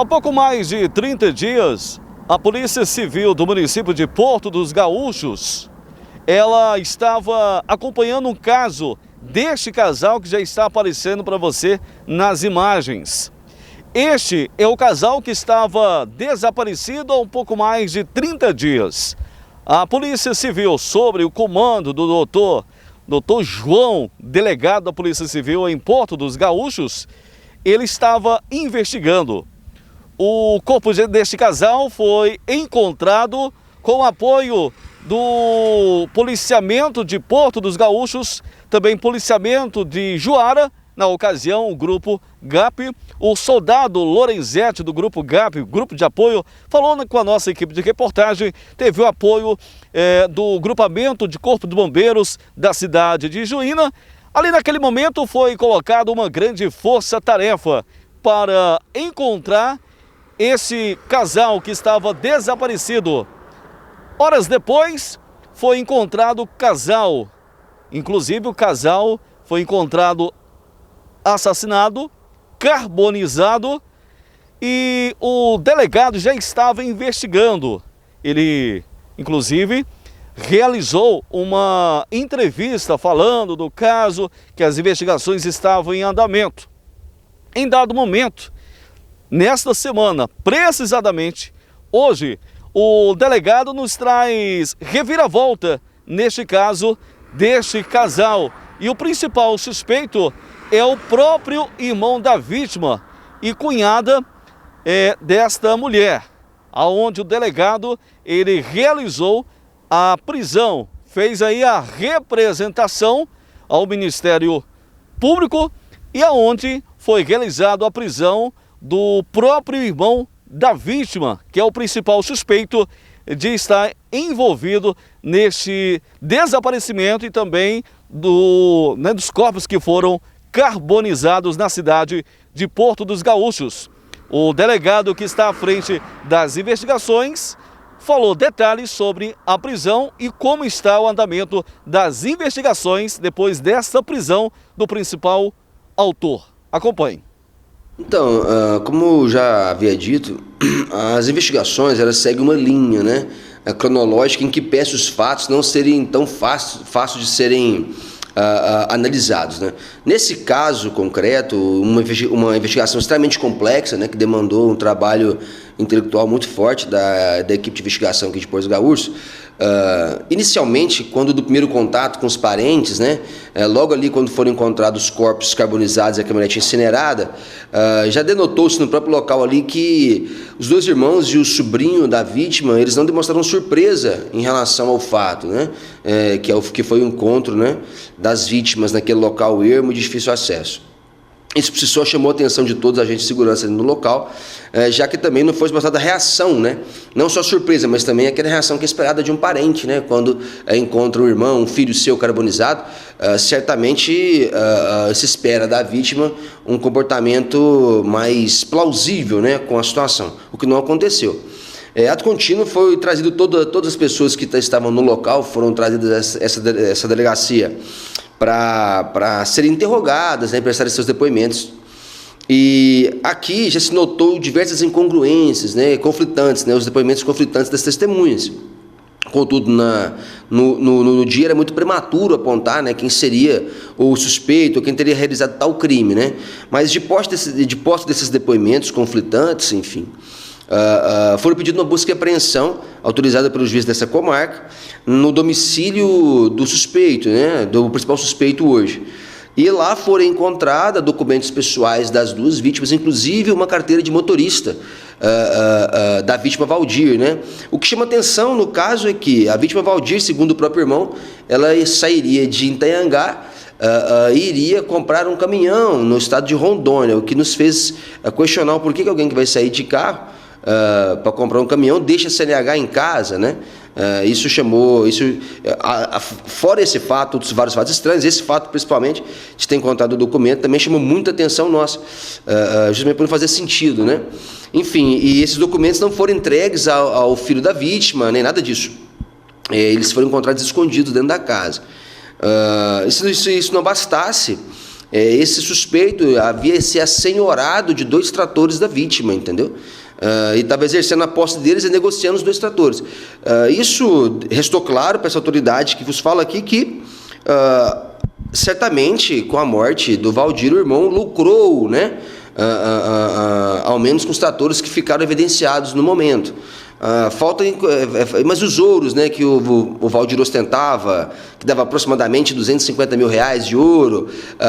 Há pouco mais de 30 dias, a Polícia Civil do município de Porto dos Gaúchos, ela estava acompanhando um caso deste casal que já está aparecendo para você nas imagens. Este é o casal que estava desaparecido há um pouco mais de 30 dias. A Polícia Civil, sob o comando do doutor João, delegado da Polícia Civil em Porto dos Gaúchos, ele estava investigando. O corpo deste casal foi encontrado com o apoio do policiamento de Porto dos Gaúchos, também policiamento de Juara, na ocasião o grupo GAP. O soldado Lorenzetti do grupo GAP, grupo de apoio, falou com a nossa equipe de reportagem, teve o apoio do grupamento de Corpo de Bombeiros da cidade de Juína. Ali naquele momento foi colocada uma grande força-tarefa para encontrar esse casal que estava desaparecido. Horas depois foi encontrado o casal, inclusive o casal foi encontrado assassinado, carbonizado, e o delegado já estava investigando. Ele, inclusive, realizou uma entrevista falando do caso, que as investigações estavam em andamento. Em dado momento, nesta semana, precisamente, hoje, o delegado nos traz reviravolta neste caso deste casal. E o principal suspeito é o próprio irmão da vítima e cunhada desta mulher, aonde o delegado ele realizou a prisão, fez aí a representação ao Ministério Público e aonde foi realizado a prisão do próprio irmão da vítima, que é o principal suspeito de estar envolvido neste desaparecimento e também dos corpos que foram carbonizados na cidade de Porto dos Gaúchos. O delegado que está à frente das investigações falou detalhes sobre a prisão e como está o andamento das investigações depois dessa prisão do principal autor. Acompanhe. Então, como já havia dito, as investigações elas seguem uma linha, né, cronológica em que peça os fatos não serem tão fáceis de serem analisados, né? Nesse caso concreto, uma investigação extremamente complexa, né, que demandou um trabalho intelectual muito forte da equipe de investigação aqui de Porto dos Gaúchos. Inicialmente, quando do primeiro contato com os parentes, né, logo ali quando foram encontrados os corpos carbonizados e a caminhonete incinerada, já denotou-se no próprio local ali que os dois irmãos e o sobrinho da vítima, eles não demonstraram surpresa em relação ao fato, né, que foi o encontro, né, das vítimas naquele local ermo e de difícil acesso. Isso por si só chamou a atenção de todos os agentes de segurança no local, já que também não foi mostrada reação, né? Não só surpresa, mas também aquela reação que é esperada de um parente, né? Quando encontra um irmão, um filho seu carbonizado, certamente se espera da vítima um comportamento mais plausível, né, com a situação, o que não aconteceu. Ato contínuo foi trazido todas as pessoas que estavam no local, foram trazidas essa delegacia para serem interrogadas, né, prestarem seus depoimentos. E aqui já se notou diversas incongruências, né, conflitantes, né, os depoimentos conflitantes das testemunhas. Contudo, no dia era muito prematuro apontar, né, quem seria o suspeito, ou quem teria realizado tal crime, né? Mas de posse desses depoimentos conflitantes, enfim, foram pedidos uma busca e apreensão autorizada pelo juiz dessa comarca no domicílio do suspeito, né, do principal suspeito hoje. E lá foram encontrados documentos pessoais das duas vítimas, inclusive uma carteira de motorista da vítima Valdir, né? O que chama atenção no caso é que a vítima Valdir, segundo o próprio irmão, ela sairia de Itanhangá e iria comprar um caminhão no estado de Rondônia, o que nos fez questionar o porquê que alguém que vai sair de carro para comprar um caminhão deixa a CNH em casa, né? Fora esse fato, outros vários fatos estranhos, esse fato principalmente de ter encontrado o documento também chamou muita atenção nossa, justamente por não fazer sentido, né? Enfim, e esses documentos não foram entregues ao filho da vítima, nem nada disso. Eles foram encontrados escondidos dentro da casa. Se isso não bastasse, esse suspeito havia se assenhorado de 2 tratores da vítima, entendeu? E estava exercendo a posse deles e negociando os 2 tratores. Isso restou claro para essa autoridade que vos fala aqui que, certamente, com a morte do Valdir, o irmão lucrou, né? Ao menos com os tratores que ficaram evidenciados no momento. Mas os ouros, né, que o Valdir ostentava, que dava aproximadamente R$250 mil de ouro,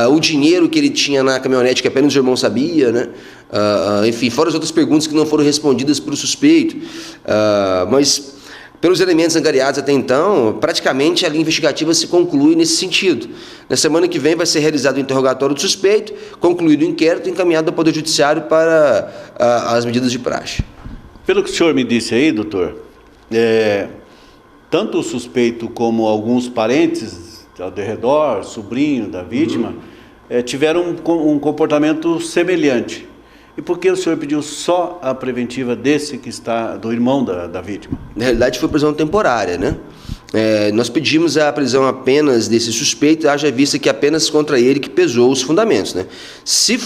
o dinheiro que ele tinha na caminhonete que apenas o irmão sabia, né? Enfim, fora as outras perguntas que não foram respondidas pelo suspeito. Mas, pelos elementos angariados até então, praticamente a linha investigativa se conclui nesse sentido. Na semana que vem vai ser realizado o interrogatório do suspeito, concluído o inquérito e encaminhado ao Poder Judiciário para as medidas de praxe. Pelo que o senhor me disse aí, doutor, tanto o suspeito como alguns parentes ao derredor, sobrinho da vítima, tiveram um comportamento semelhante. E por que o senhor pediu só a preventiva do irmão da vítima? Na realidade foi prisão temporária, né? Nós pedimos a prisão apenas desse suspeito, haja vista que apenas contra ele que pesou os fundamentos, né? Se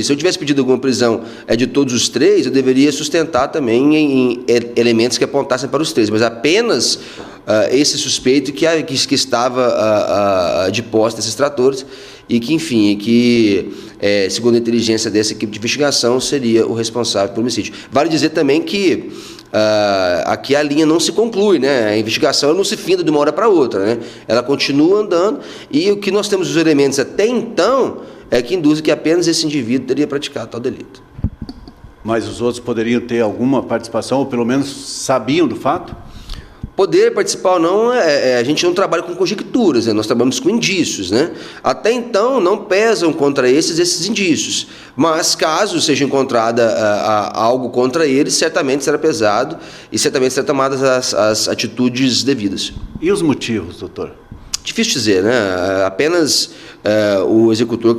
eu tivesse pedido alguma prisão de todos os 3, eu deveria sustentar também em elementos que apontassem para os 3, mas apenas esse suspeito que estava de posse desses tratores e que, enfim, segundo a inteligência dessa equipe de investigação, seria o responsável pelo homicídio. Vale dizer também que aqui a linha não se conclui, né? A investigação não se finda de uma hora para outra, né? Ela continua andando e o que nós temos os elementos até então é que induzem que apenas esse indivíduo teria praticado tal delito. Mas os outros poderiam ter alguma participação ou pelo menos sabiam do fato? Poder participar ou não, a gente não trabalha com conjecturas, né? Nós trabalhamos com indícios, né? Até então não pesam contra esses indícios, mas caso seja encontrada algo contra eles, certamente será pesado e certamente serão tomadas as atitudes devidas. E os motivos, doutor? Difícil dizer, né? Apenas o executor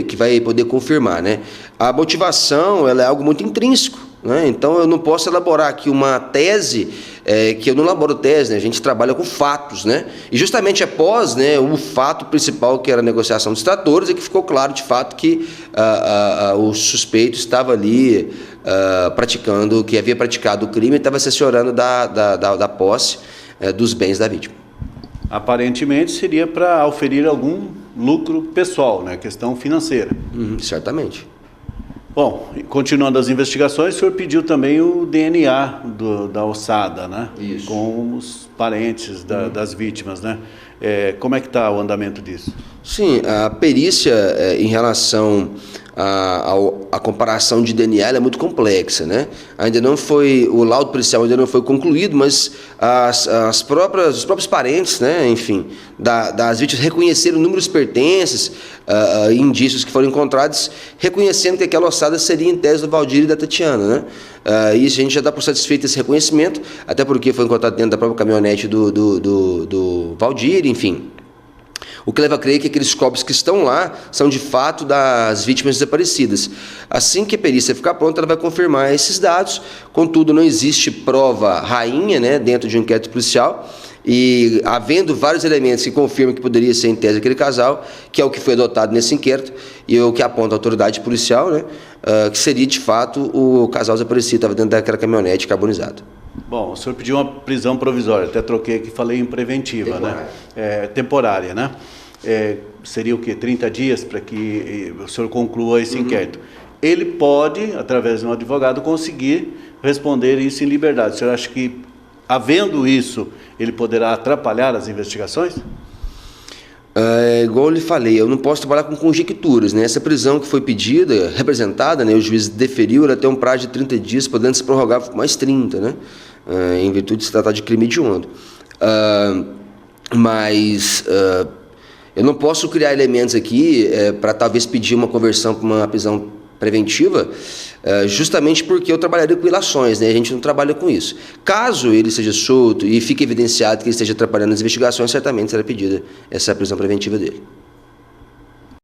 que vai poder confirmar, né? A motivação ela é algo muito intrínseco, né? Então eu não posso elaborar aqui uma tese que eu não elaboro tese, né? A gente trabalha com fatos, né? E justamente após, né, o fato principal que era a negociação dos tratores é que ficou claro de fato que o suspeito estava ali que havia praticado o crime e estava se assessorando da posse dos bens da vítima. Aparentemente seria para oferir algum lucro pessoal, né? Questão financeira. Certamente. Bom, continuando as investigações, o senhor pediu também o DNA da ossada, né? Isso. Com os parentes das vítimas, né? Como é que está o andamento disso? Sim, a perícia em relação a comparação de DNA é muito complexa, né? O laudo policial ainda não foi concluído, mas os próprios parentes, né, enfim, das vítimas reconheceram números pertences, indícios que foram encontrados, reconhecendo que aquela ossada seria em tese do Valdir e da Tatiana, né? Isso a gente já dá por satisfeito esse reconhecimento, até porque foi encontrado dentro da própria caminhonete do Valdir, enfim. O que leva a crer que aqueles corpos que estão lá são de fato das vítimas desaparecidas. Assim que a perícia ficar pronta, ela vai confirmar esses dados, contudo não existe prova rainha, né, dentro de um inquérito policial, e havendo vários elementos que confirmam que poderia ser em tese aquele casal, que é o que foi adotado nesse inquérito, e o que aponta a autoridade policial, né, que seria de fato o casal desaparecido, estava dentro daquela caminhonete carbonizada. Bom, o senhor pediu uma prisão provisória, até troquei aqui, falei em preventiva, temporária, né? Temporária, né? Seria o quê? 30 dias para que o senhor conclua esse inquérito. Ele pode, através de um advogado, conseguir responder isso em liberdade. O senhor acha que, havendo isso, ele poderá atrapalhar as investigações? Igual eu lhe falei, eu não posso trabalhar com conjecturas, né? Essa prisão que foi pedida, representada, né, o juiz deferiu, ela tem um prazo de 30 dias, podendo se prorrogar por mais 30, né? Em virtude de se tratar de crime hediondo. Mas eu não posso criar elementos aqui para talvez pedir uma conversão para uma prisão preventiva, justamente porque eu trabalharia com ilações, né? A gente não trabalha com isso. Caso ele seja solto e fique evidenciado que ele esteja atrapalhando as investigações, certamente será pedida essa prisão preventiva dele.